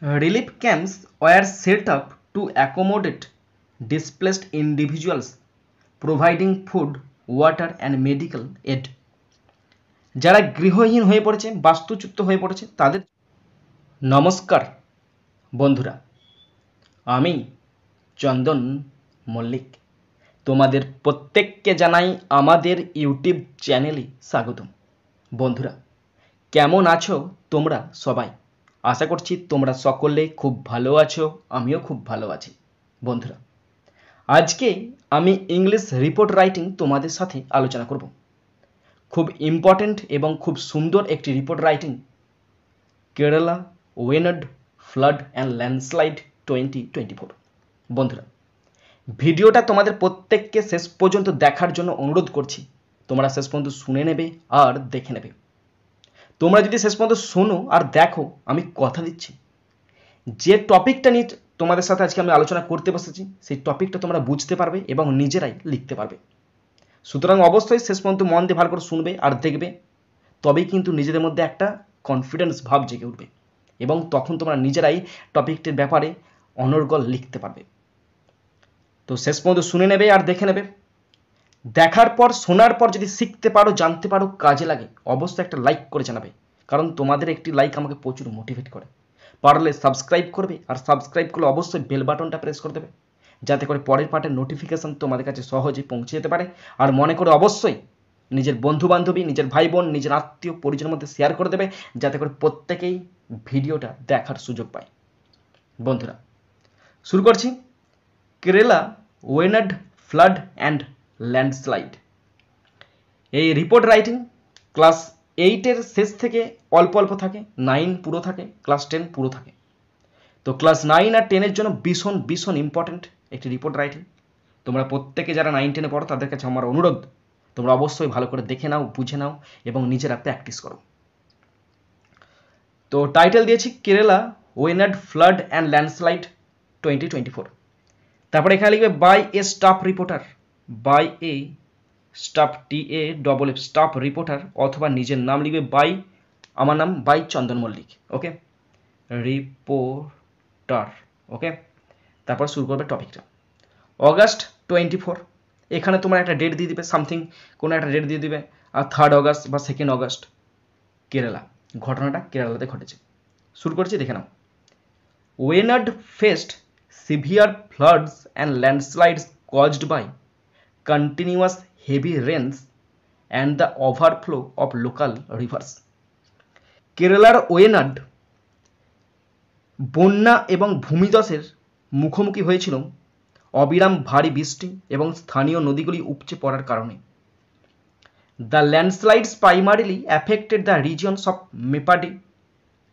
Relief camps were set up to accommodate displaced individuals, providing food, water and medical aid. যারা গৃহহীন হয়ে পড়েছে, বাস্তুচ্যুত হয়ে পড়েছে তাদের নমস্কার বন্ধুরা, আমি চন্দন মল্লিক তোমাদের প্রত্যেককে জানাই আমাদের ইউটিউব চ্যানেলে স্বাগতম। বন্ধুরা, কেমন আছো তোমরা সবাই? আশা করছি তোমরা সকলে খুব ভালো আছো, আমিও খুব ভালো আছি। বন্ধুরা, আজকে আমি ইংলিশ রিপোর্ট রাইটিং তোমাদের সাথে আলোচনা করব। খুব ইম্পর্টেন্ট এবং খুব সুন্দর একটি report writing, Kerala Wayanad flood and landslide 2024। বন্ধুরা, ভিডিওটা তোমাদের প্রত্যেককে শেষ পর্যন্ত দেখার জন্য অনুরোধ করছি। তোমরা শেষ পর্যন্ত শুনে নেবে আর দেখে নেবে। তোমরা যদি শেষ পর্যন্ত শোনো আর দেখো, আমি কথা দিচ্ছি যে টপিকটা নিয়ে তোমাদের সাথে আজকে আমি আলোচনা করতে বসেছি সেই টপিকটা তোমরা বুঝতে পারবে এবং নিজেরাই লিখতে পারবে। সুতরাং অবশ্যই শেষ পর্যন্ত মন দিয়ে ভালো করে শুনবে আর দেখবে, তবেই কিন্তু নিজেদের মধ্যে একটা কনফিডেন্স ভাব জেগে উঠবে এবং তখন তোমরা নিজেরাই টপিকটির ব্যাপারে অনর্গল লিখতে পারবে। তো শেষ পর্যন্ত শুনে নেবে আর দেখে নেবে। দেখার পর শোনার পর যদি শিখতে পারো, জানতে পারো, কাজে লাগে, অবশ্যই একটা লাইক করে জানাবে, কারণ তোমাদের একটি লাইক আমাকে প্রচুর মোটিভেট করে। পারলে সাবস্ক্রাইব করবে, আর সাবস্ক্রাইব করলে অবশ্যই বেল বাটনটা প্রেস করে দেবে, যাতে করে পরের পার্টের নোটিফিকেশান তোমাদের কাছে সহজে পৌঁছে যেতে পারে। আর মনে করে অবশ্যই নিজের বন্ধু বান্ধবী, নিজের ভাই বোন, নিজের আত্মীয় পরিজনের মধ্যে শেয়ার করে দেবে, যাতে করে প্রত্যেকেই ভিডিওটা দেখার সুযোগ পায়। বন্ধুরা, শুরু করছি। Kerala Wayanad flood and landslide. এই রিপোর্ট রাইটিং ক্লাস 8-এর শেষ থেকে অল্প অল্প থাকে, 9 পুরো থাকে, ক্লাস 10 পুরো থাকে। তো ক্লাস 9 আর 10-এর জন্য ভীষণ ভীষণ ইম্পর্টেন্ট একটি রিপোর্ট রাইটিং। তোমরা প্রত্যেকে যারা 9-10-এ পড়ো তাদের কাছে আমার অনুরোধ, তোমরা অবশ্যই ভালো করে দেখে নাও, বুঝে নাও এবং নিজেরা প্র্যাকটিস করো। তো টাইটেল দিয়েছি Kerala Wayanad flood and landslide 2024। তারপরে এখানে লিখবে by a staff reporter, by a staff TAFF staff reporter, অথবা নিজের নাম লিখবে বাই, আমার নাম by Chandan Mallick. Okay, reporter. Okay, তারপর শুরু করবে টপিকটা। অগাস্ট 24, এখানে তোমার একটা ডেট দিয়ে দিবে, সামথিং কোনো একটা ডেট দিয়ে দিবে, আর 3rd অগাস্ট বা 2nd অগাস্ট। কেরালা, ঘটনাটা কেরালাতে ঘটেছে। শুরু করছি, দেখে নাও। Wayanad faced severe floods and landslides caused by continuous heavy rains and the overflow of local rivers. কেরালার ওয়েনাড বন্যা এবং ভূমিধসের মুখোমুখি হয়েছিল অবিরাম ভারী বৃষ্টি এবং স্থানীয় নদীগুলি উপচে পড়ার কারণে। The landslides primarily affected the regions of Mepadi,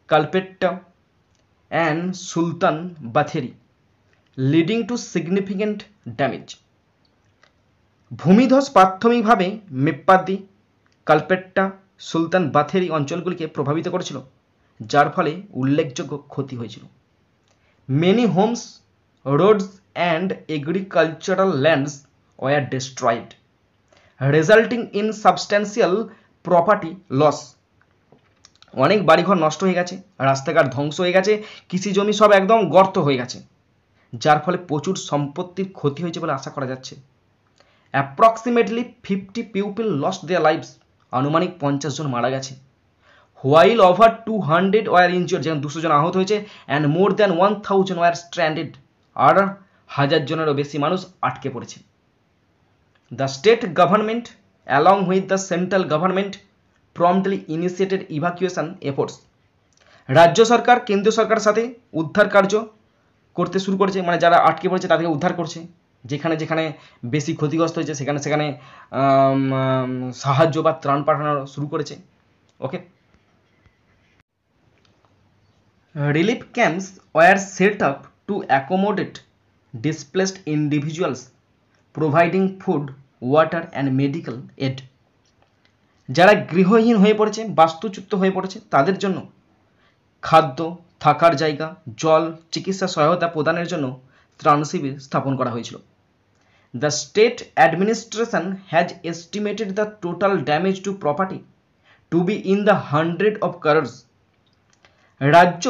Kalpetta and Sultan Batheri, leading to significant damage. ভূমিধস প্রাথমিকভাবে মেপ্পাদি, কালপেট্টা, সুলতান বাথেরি অঞ্চলগুলিকে প্রভাবিত করেছিল, যার ফলে উল্লেখযোগ্য ক্ষতি হয়েছিল। Many homes, roads and agricultural lands were destroyed, resulting in substantial property loss. অনেক বাড়িঘর নষ্ট হয়ে গেছে, রাস্তাঘাট ধ্বংস হয়ে গেছে, কৃষি জমি সব একদম গর্ত হয়ে গেছে, যার ফলে প্রচুর সম্পত্তির ক্ষতি হয়েছে বলে আশা করা যাচ্ছে। Approximately 50 people lost their lives, আনুমানিক 50 জন মারা গেছে। হোয়াইল ওভার 200 ওয়ার ইনজিওর্ড, যেমন 200 জন আহত হয়েছে, and more than 1000 were stranded, আর 1000 জনেরও বেশি মানুষ আটকে পড়েছে। The state government along with the central government promptly initiated evacuation efforts. রাজ্য সরকার কেন্দ্রীয় সরকারের সাথে উদ্ধার কার্য করতে শুরু করেছে, মানে যারা আটকে পড়েছে তাদেরকে উদ্ধার করছে, যেখানে যেখানে বেশি ক্ষতিগ্রস্ত হয়েছে সেখানে সেখানে সাহায্য বা ত্রাণ পাঠানো শুরু করেছে। Okay, relief camps were set up to accommodate displaced individuals, providing food, water and medical aid. যারা গৃহহীন হয়ে পড়েছে, বাস্তুচ্যুত হয়ে পড়েছে তাদের জন্য খাদ্য, থাকার জায়গা, জল, চিকিৎসা সহায়তা প্রদানের জন্য ত্রাণ শিবির স্থাপন করা হয়েছিল। The state administration has estimated the total damage to property to be in the 100 of crores. রাজ্য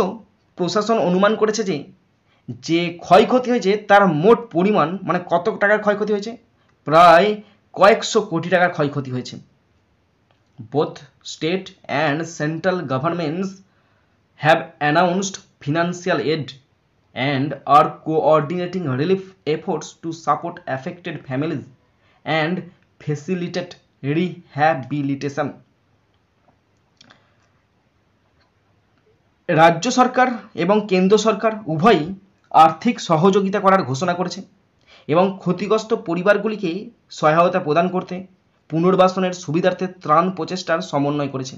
প্রশাসন অনুমান করেছে যে ক্ষয়ক্ষতি হয়েছে তার মোট পরিমাণ, মানে কত টাকার ক্ষয়ক্ষতি হয়েছে, প্রায় কয়েকশো কোটি টাকার ক্ষয়ক্ষতি হয়েছে। Both state and central governments have announced financial aid and are coordinating relief efforts to support affected families and facilitate rehabilitation. রাজ্য সরকার এবং কেন্দ্র সরকার উভয়ই আর্থিক সহযোগিতা করার ঘোষণা করেছে এবং ক্ষতিগ্রস্ত পরিবারগুলিকে সহায়তা প্রদান করতে পুনর্বাসনের সুবিধার্থে ত্রাণ প্রচেষ্টার সমন্বয় করেছে।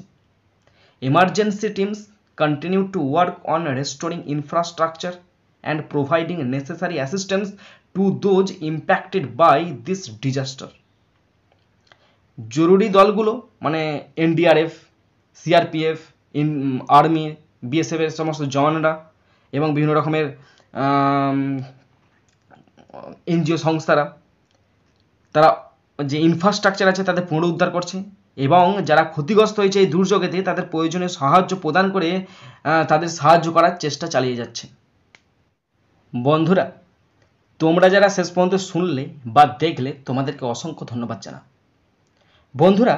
Emergency teams continue to work on restoring infrastructure and providing necessary assistance to those impacted by this disaster. জরুরি দলগুলো মানে এনডিআরএফ, সিআরপিএফ, আর্মি, বিএসএফ এর সমস্ত জওয়ানরা এবং বিভিন্ন রকমের এনজিও সংস্থারা তারা যে ইনফ্রাস্ট্রাকচার আছে তাদের পুনরুদ্ধার করছে এবং যারা ক্ষতিগ্রস্ত হয়েছে এই দুর্যোগেতে তাদের প্রয়োজনীয় সাহায্য প্রদান করে তাদের সাহায্য করার চেষ্টা চালিয়ে যাচ্ছে। বন্ধুরা, তোমরা যারা শেষ পর্যন্ত শুনলে বা দেখলে তোমাদেরকে অসংখ্য ধন্যবাদ জানাই। বন্ধুরা,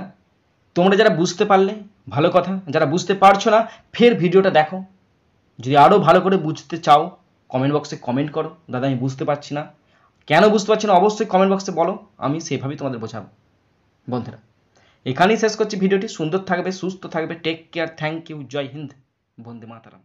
তোমরা যারা বুঝতে পারলে ভালো কথা, যারা বুঝতে পারছো না ফের ভিডিওটা দেখো। যদি আরও ভালো করে বুঝতে চাও কমেন্ট বক্সে কমেন্ট করো, দাদা আমি বুঝতে পারছি না, কেন বুঝতে পারছি না অবশ্যই কমেন্ট বক্সে বলো, আমি সেভাবেই তোমাদের বোঝাবো। বন্ধুরা, এখানেই শেষ করছি ভিডিওটি। সুন্দর থাকবে, সুস্থ থাকবে, টেক কেয়ার, থ্যাংক ইউ, জয় হিন্দ, বন্দে মাতরম।